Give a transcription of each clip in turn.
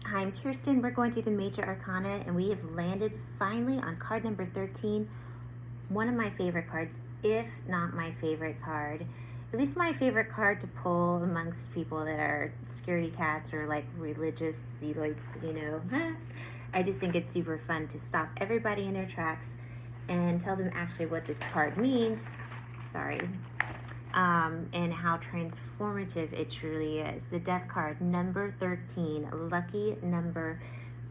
I'm Kirsten. We're going through the major arcana and we have landed finally on card number 13. One of my favorite cards, if not my favorite card. At least my favorite card to pull amongst people that are scaredy cats or like religious zealots, I just think it's super fun to stop everybody in their tracks and tell them actually what this card means. And how transformative it truly is. The Death card, number 13, lucky number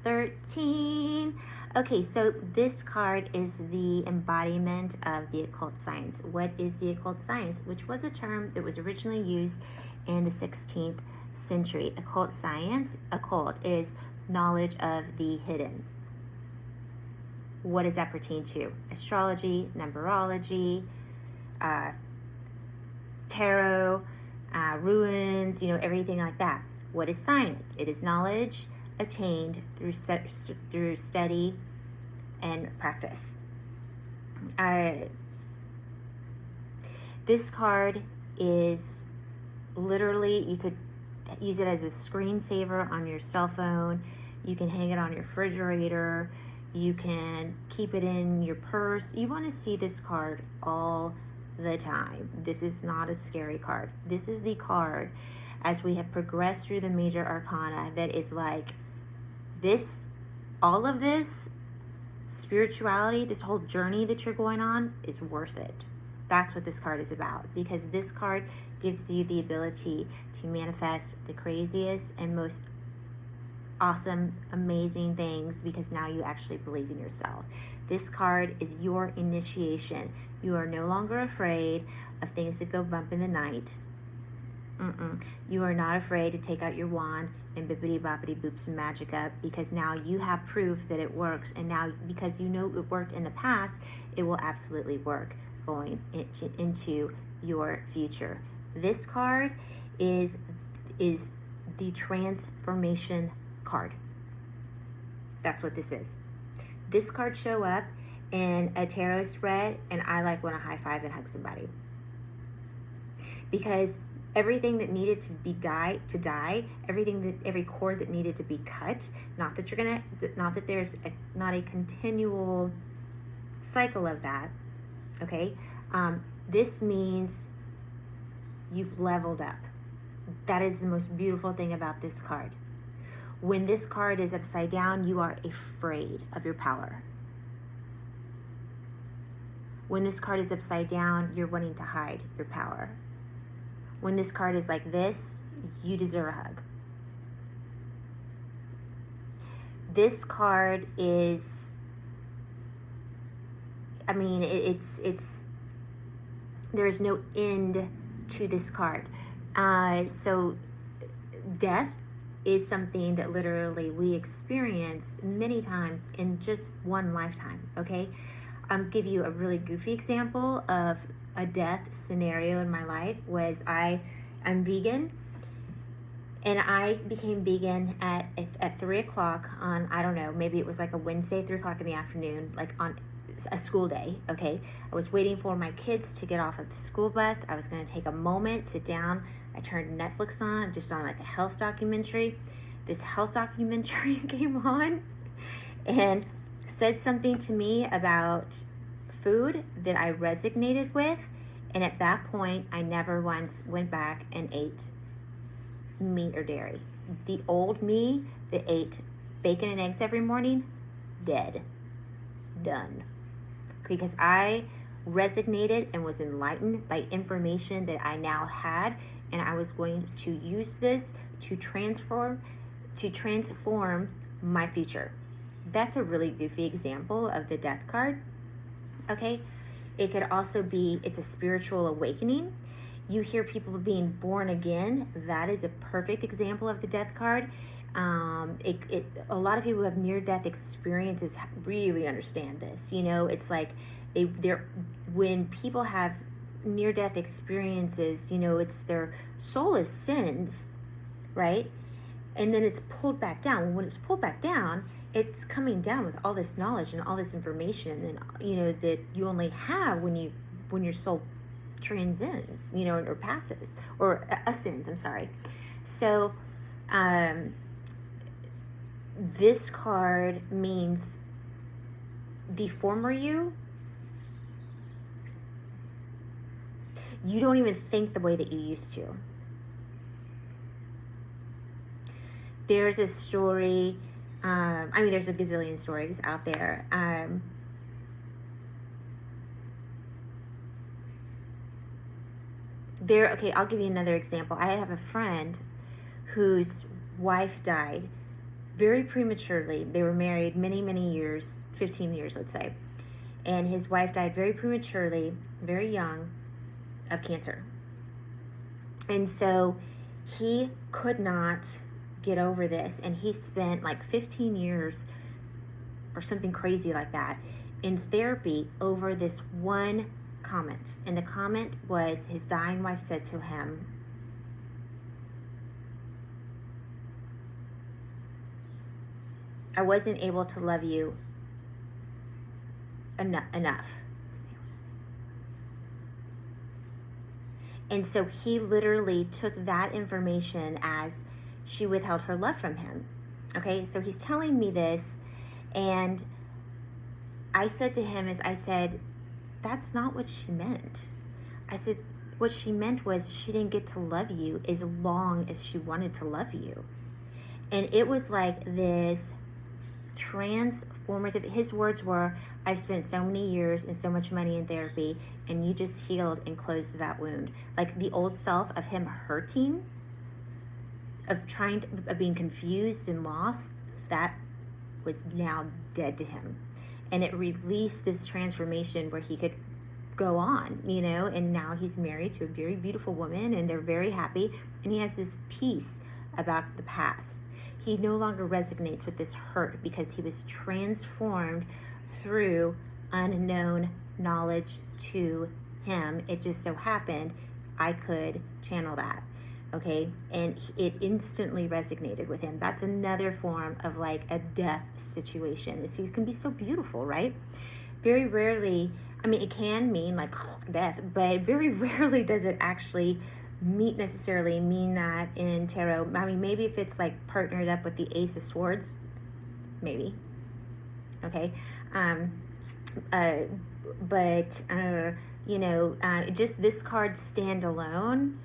13. Okay, so this card is the embodiment of the occult science. What is the occult science? Which was a term that was originally used in the 16th century. Occult science, occult, is knowledge of the hidden. What does that pertain to? Astrology, numerology, tarot, ruins, everything like that. What is science? It is knowledge attained through study and practice. This card is literally, you could use it as a screensaver on your cell phone. You can hang it on your refrigerator. You can keep it in your purse. You want to see this card all the time. This is not a scary card. This is the card, as we have progressed through the major arcana, that is like this, all of this spirituality, this whole journey that you're going on is worth it. That's what this card is about, because this card gives you the ability to manifest the craziest and most awesome, amazing things, because now you actually believe in yourself. This card is your initiation. You are no longer afraid of things that go bump in the night. You are not afraid to take out your wand and bippity boppity boop some magic up, because now you have proof that it works, and now because you know it worked in the past, it will absolutely work going into your future. This card is the transformation card. That's what this is. This card show up in a tarot spread, and I like want to high five and hug somebody, because everything that needed to be die, every cord that needed to be cut. Not that there's not a continual cycle of that. Okay, this means you've leveled up. That is the most beautiful thing about this card. When this card is upside down, you are afraid of your power. When this card is upside down, you're wanting to hide your power. When this card is like this, you deserve a hug. This card is, it's there is no end to this card. So death is something that literally we experience many times in just one lifetime, okay? I'll give you a really goofy example of a death scenario in my life. I'm vegan, and I became vegan at 3 o'clock on, I don't know, maybe it was like a Wednesday, 3 o'clock in the afternoon, like on a school day, okay? I was waiting for my kids to get off of the school bus. I was going to take a moment, sit down. I turned Netflix on, just on like a health documentary. This health documentary came on and said something to me about food that I resonated with. And at that point, I never once went back and ate meat or dairy. The old me that ate bacon and eggs every morning, dead. Done. Because I resonated and was enlightened by information that I now had, and I was going to use this to transform my future. That's a really goofy example of the death card. Okay? It could also be, it's a spiritual awakening. You hear people being born again. That is a perfect example of the death card. A lot of people who have near-death experiences really understand this. It's like when people have near-death experiences, it's their soul ascends, right? And then it's pulled back down. When it's pulled back down, it's coming down with all this knowledge and all this information, and that you only have when your soul transcends, or passes, or ascends. I'm sorry. So, this card means the former you don't even think the way that you used to. There's a story, there's a gazillion stories out there. Okay, I'll give you another example. I have a friend whose wife died very prematurely. They were married many, many years, 15 years, let's say. And his wife died very prematurely, very young, of cancer. And so he could not get over this. And he spent like 15 years or something crazy like that in therapy over this one comment. And the comment was, his dying wife said to him, I wasn't able to love you enough. And so he literally took that information as she withheld her love from him. Okay, so he's telling me this, and I said to him, that's not what she meant. I said, what she meant was she didn't get to love you as long as she wanted to love you. And it was like this transformative, his words were, I've spent so many years and so much money in therapy, and you just healed and closed that wound. Like the old self of him hurting, of being confused and lost, that was now dead to him. And it released this transformation where he could go on, and now he's married to a very beautiful woman, and they're very happy, and he has this peace about the past. He no longer resonates with this hurt because he was transformed through unknown knowledge to him. It just so happened I could channel that, okay? And it instantly resonated with him. That's another form of like a death situation. It can be so beautiful, right? Very rarely, it can mean like death, but very rarely does it actually necessarily mean that in tarot. Maybe if it's like partnered up with the Ace of Swords, maybe. Okay. Just this card standalone,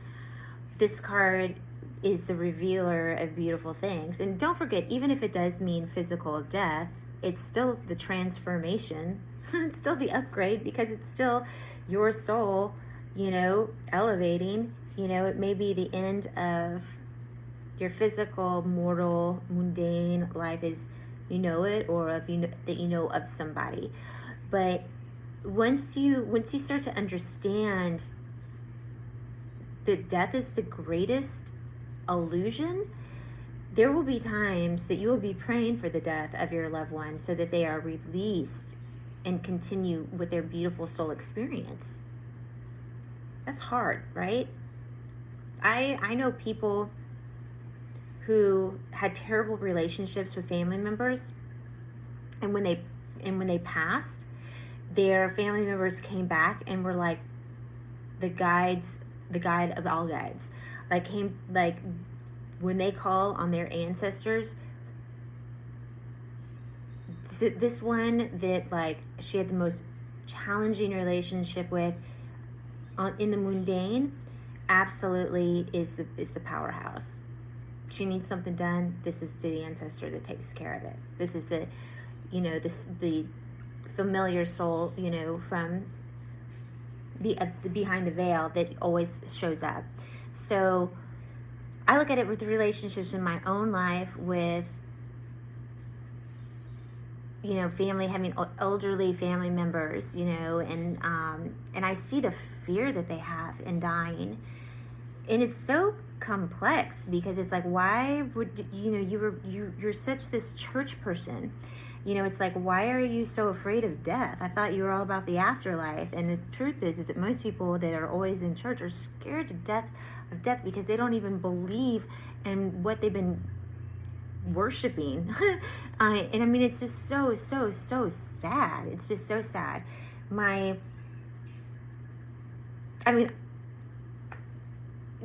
this card is the revealer of beautiful things. And don't forget, even if it does mean physical death, it's still the transformation. It's still the upgrade, because it's still your soul, elevating. It may be the end of your physical, mortal, mundane life as you know it, or that you know of somebody. But once you start to understand that death is the greatest illusion, there will be times that you will be praying for the death of your loved one so that they are released and continue with their beautiful soul experience. That's hard, right? I know people who had terrible relationships with family members, and when they passed, their family members came back and were like the guide of all guides. When they call on their ancestors, this one that like she had the most challenging relationship with in the mundane, absolutely is the powerhouse. She needs something done, this is the ancestor that takes care of it. This is the the familiar soul, from the behind the veil that always shows up. So I look at it with the relationships in my own life with family, having elderly family members, and I see the fear that they have in dying. And it's so complex, because it's like, why would you're such this church person, it's like, why are you so afraid of death? I thought you were all about the afterlife. And the truth is that most people that are always in church are scared to death of death, because they don't even believe in what they've been worshiping. And it's just so sad. It's just so sad.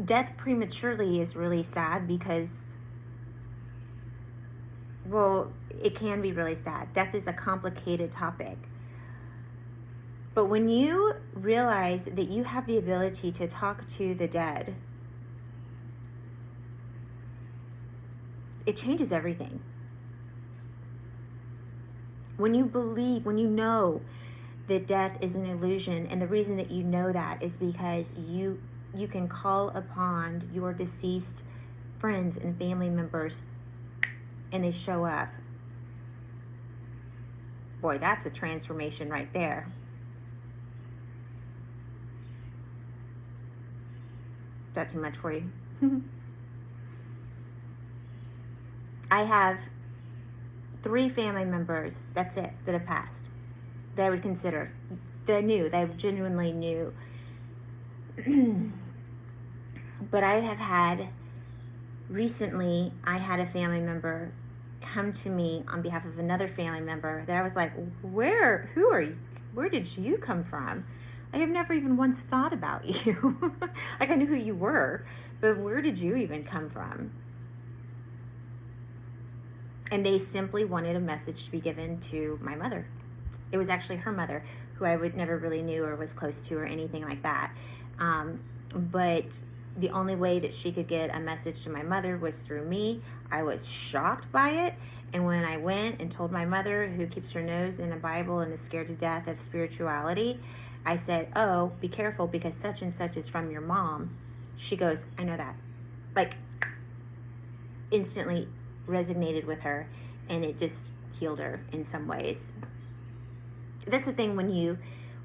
Death prematurely is really sad, because Well, it can be really sad. Death is a complicated topic. But when you realize that you have the ability to talk to the dead, it changes everything. When you believe, when you know that death is an illusion, and the reason that you know that is because you can call upon your deceased friends and family members and they show up. Boy, that's a transformation right there. Is that too much for you? I have 3 family members, that's it, that have passed, that I would consider, that I knew, that I genuinely knew. But I have had, recently, I had a family member come to me on behalf of another family member that I was like, where did you come from? Like, I've never even once thought about you. Like, I knew who you were, but where did you even come from? And they simply wanted a message to be given to my mother. It was actually her mother, who I never really knew or was close to or anything like that. But the only way that she could get a message to my mother was through me. I was shocked by it. And when I went and told my mother, who keeps her nose in the Bible and is scared to death of spirituality, I said, oh, be careful because such and such is from your mom. She goes, I know that. Like, instantly resonated with her, and it just healed her in some ways. That's the thing when you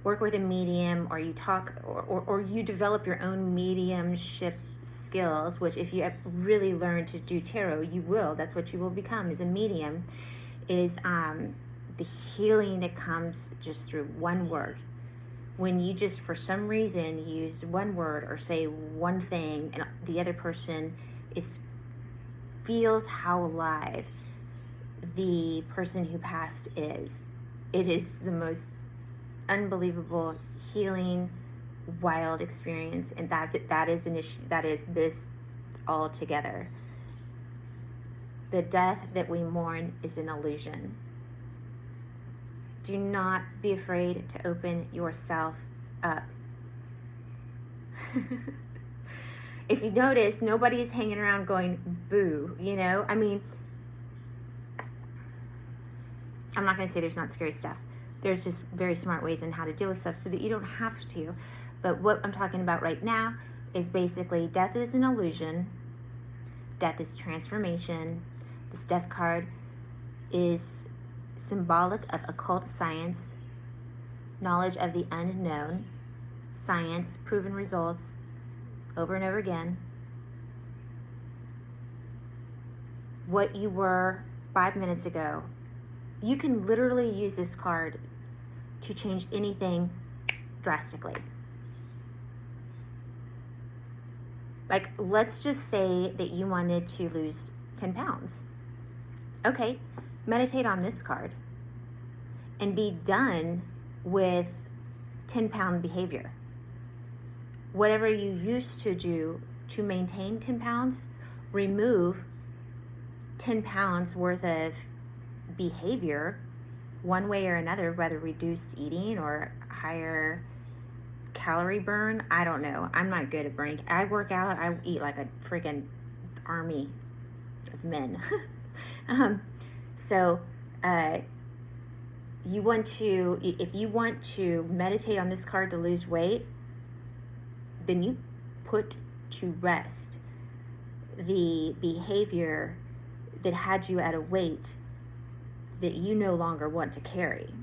work with a medium, or you talk, or you develop your own mediumship skills, which if you really learn to do tarot, you will. That's what you will become, is a medium, is the healing that comes just through one word. When you just, for some reason, use one word or say one thing, and the other person feels how alive the person who passed is. It is the most unbelievable, healing, wild experience, and that is an issue. That is this all together. The death that we mourn is an illusion. Do not be afraid to open yourself up. If you notice, nobody's hanging around going, boo, you know? I mean, I'm not going to say there's not scary stuff. There's just very smart ways on how to deal with stuff so that you don't have to. But what I'm talking about right now is basically death is an illusion. Death is transformation. This death card is symbolic of occult science, knowledge of the unknown, science, proven results, over and over again. What you were 5 minutes ago. You can literally use this card to change anything drastically. Like, let's just say that you wanted to lose 10 pounds. Okay, meditate on this card and be done with 10-pound behavior. Whatever you used to do to maintain 10 pounds, remove 10 pounds worth of behavior one way or another, whether reduced eating or higher calorie burn. I don't know. I'm not good at burning. I work out. I eat like a freaking army of men. You want to, if you want to meditate on this card to lose weight, then you put to rest the behavior that had you at a weight that you no longer want to carry.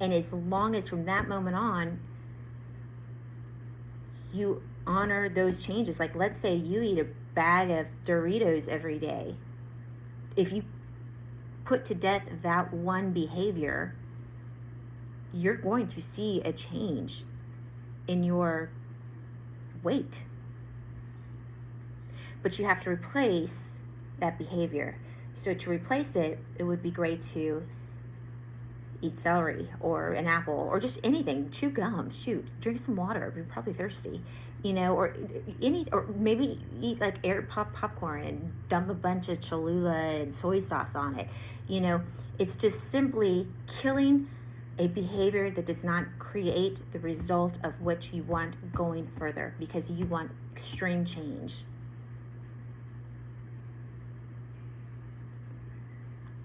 And as long as from that moment on, you honor those changes. Like, let's say you eat a bag of Doritos every day. If you put to death that one behavior, you're going to see a change in your weight. But you have to replace that behavior. So to replace it, it would be great to eat celery or an apple or just anything. Chew gum, drink some water. You're probably thirsty. or maybe eat like air popcorn and dump a bunch of Cholula and soy sauce on it. It's just simply killing a behavior that does not create the result of what you want going further, because you want extreme change.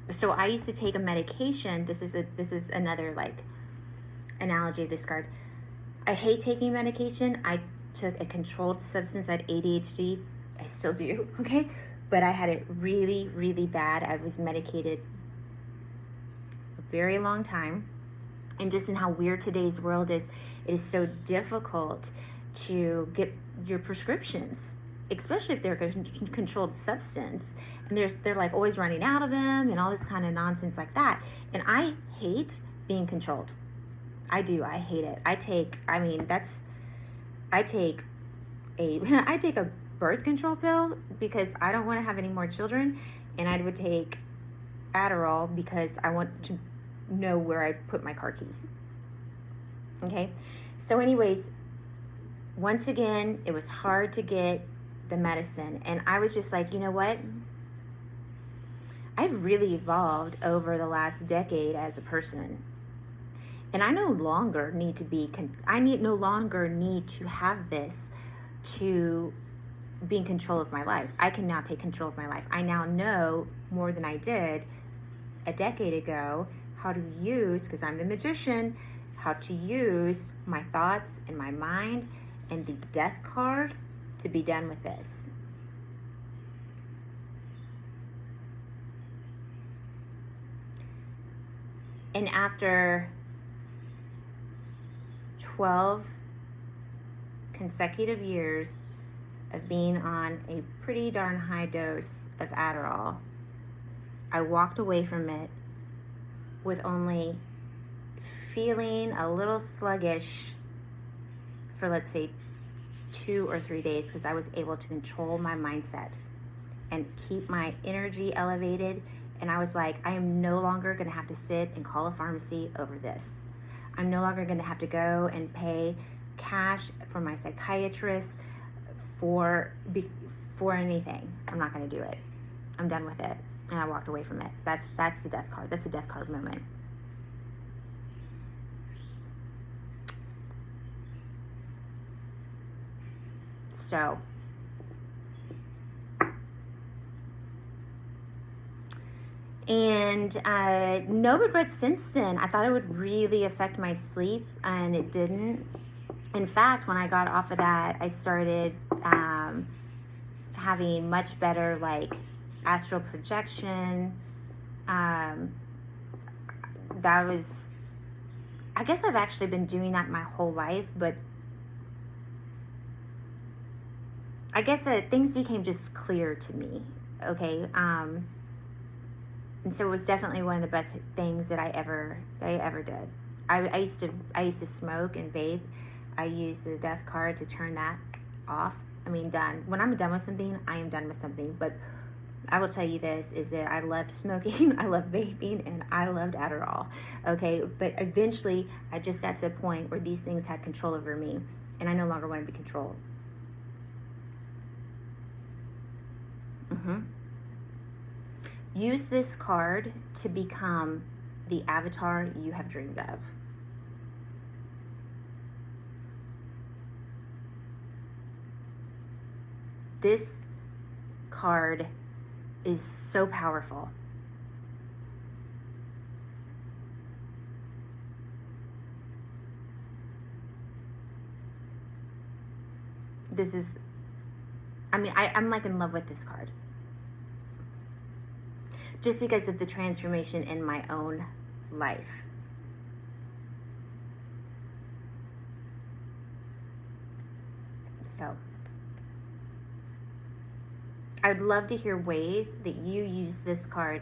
So I used to take a medication. This is another like analogy of this card. I hate taking medication. I took a controlled substance. I had ADHD. I still do, okay? But I had it really, really bad. I was medicated a very long time. And just in how weird today's world is, it is so difficult to get your prescriptions, especially if they're a controlled substance. And they're like always running out of them and all this kind of nonsense like that. And I hate being controlled. I do. I hate it. I take a birth control pill because I don't want to have any more children, and I would take Adderall because I want to know where I put my car keys. Okay? So anyways, once again, it was hard to get the medicine, and I was just like, you know what? I've really evolved over the last decade as a person. And I no longer need to have this to be in control of my life. I can now take control of my life. I now know more than I did a decade ago how to use, because I'm the magician, how to use my thoughts and my mind and the death card to be done with this. And after 12 consecutive years of being on a pretty darn high dose of Adderall, I walked away from it with only feeling a little sluggish for, let's say, 2 or 3 days, because I was able to control my mindset and keep my energy elevated. And I was like, I am no longer going to have to sit and call a pharmacy over this. I'm no longer going to have to go and pay cash for my psychiatrist for anything. I'm not going to do it. I'm done with it. And I walked away from it. That's the death card. That's a death card moment. So, and no regrets since then. I thought it would really affect my sleep, and it didn't. In fact, when I got off of that, I started having much better like astral projection. That was, I guess I've actually been doing that my whole life, but I guess things became just clear to me. Okay. And so it was definitely one of the best things that I ever did. I used to smoke and vape. I used the death card to turn that off. I mean, done. When I'm done with something, I am done with something. But I will tell you this, is that I loved smoking, I loved vaping, and I loved Adderall. Okay, but eventually I just got to the point where these things had control over me, and I no longer want to be controlled. Use this card to become the avatar you have dreamed of. This card is so powerful. This is, I'm like in love with this card. Just because of the transformation in my own life. So, I would love to hear ways that you use this card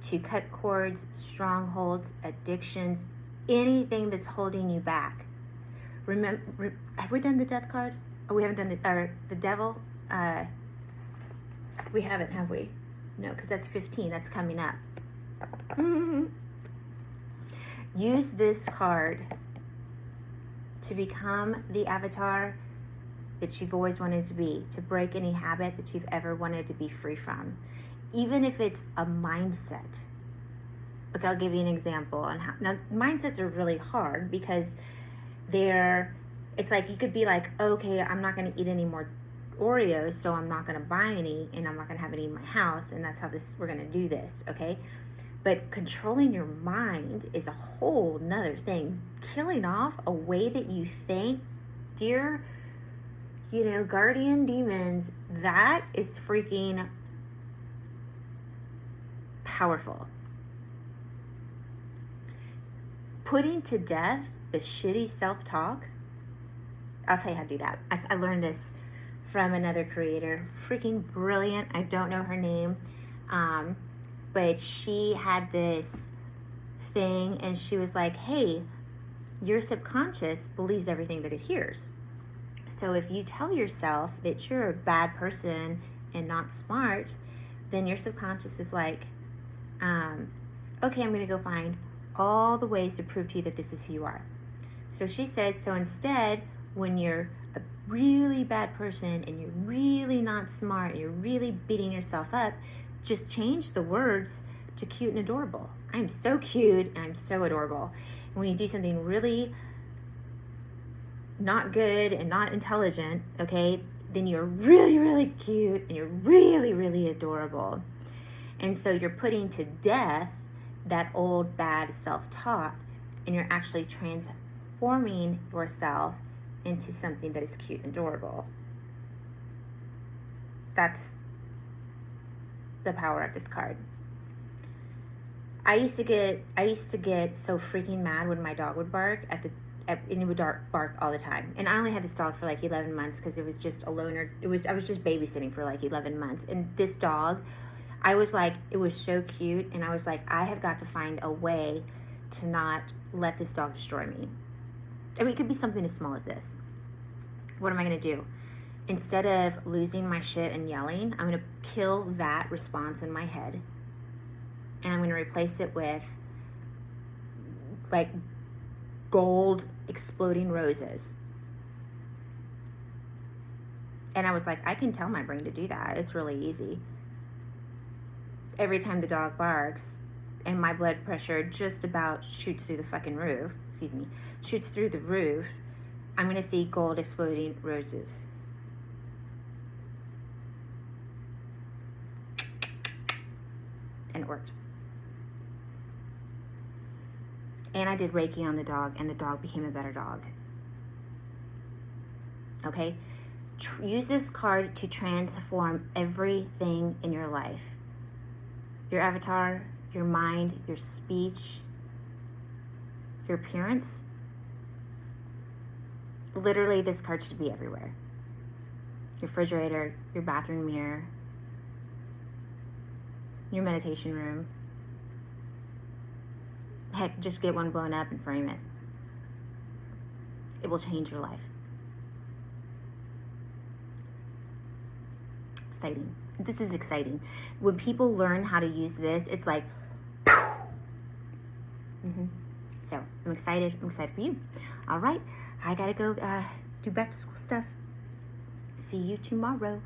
to cut cords, strongholds, addictions, anything that's holding you back. Remember, have we done the death card? Oh, we haven't done the devil. We haven't, have we? No, because that's 15. That's coming up. Use this card to become the avatar that you've always wanted to be, to break any habit that you've ever wanted to be free from, even if it's a mindset. Okay, I'll give you an example on how. Now, mindsets are really hard because it's like you could be like, okay, I'm not going to eat any more Oreos, so I'm not going to buy any, and I'm not going to have any in my house, and that's how we're going to do this, okay? But controlling your mind is a whole nother thing. Killing off a way that you think, dear, guardian demons, that is freaking powerful. Putting to death the shitty self-talk, I'll tell you how to do that. I learned this from another creator, freaking brilliant. I don't know her name, but she had this thing, and she was like, hey, your subconscious believes everything that it hears. So if you tell yourself that you're a bad person and not smart, then your subconscious is like, okay, I'm going to go find all the ways to prove to you that this is who you are. So she said, so instead, when you're a really bad person and you're really not smart, and you're really beating yourself up, just change the words to cute and adorable. I'm so cute and I'm so adorable. And when you do something really not good and not intelligent, okay, then you're really, really cute and you're really, really adorable. And so you're putting to death that old bad self-talk, and you're actually transforming yourself into something that is cute and adorable. That's the power of this card. I used to get so freaking mad when my dog would bark and it would bark all the time. And I only had this dog for like 11 months because it was just a loner. I was just babysitting for like 11 months. And this dog, I was like, it was so cute. And I was like, I have got to find a way to not let this dog destroy me. I mean, it could be something as small as this. What am I going to do? Instead of losing my shit and yelling, I'm going to kill that response in my head. And I'm going to replace it with like gold exploding roses. And I was like, I can tell my brain to do that. It's really easy. Every time the dog barks and my blood pressure just about shoots through the fucking roof, shoots through the roof, I'm going to see gold exploding roses. And it worked. And I did Reiki on the dog, and the dog became a better dog. Okay? Use this card to transform everything in your life. Your avatar, your mind, your speech, your appearance. Literally, this card should be everywhere. Your refrigerator, your bathroom mirror, your meditation room. Heck, just get one blown up and frame it. It will change your life. Exciting. This is exciting. When people learn how to use this, it's like, So, I'm excited. I'm excited for you. All right. I got to go do back to school stuff. See you tomorrow.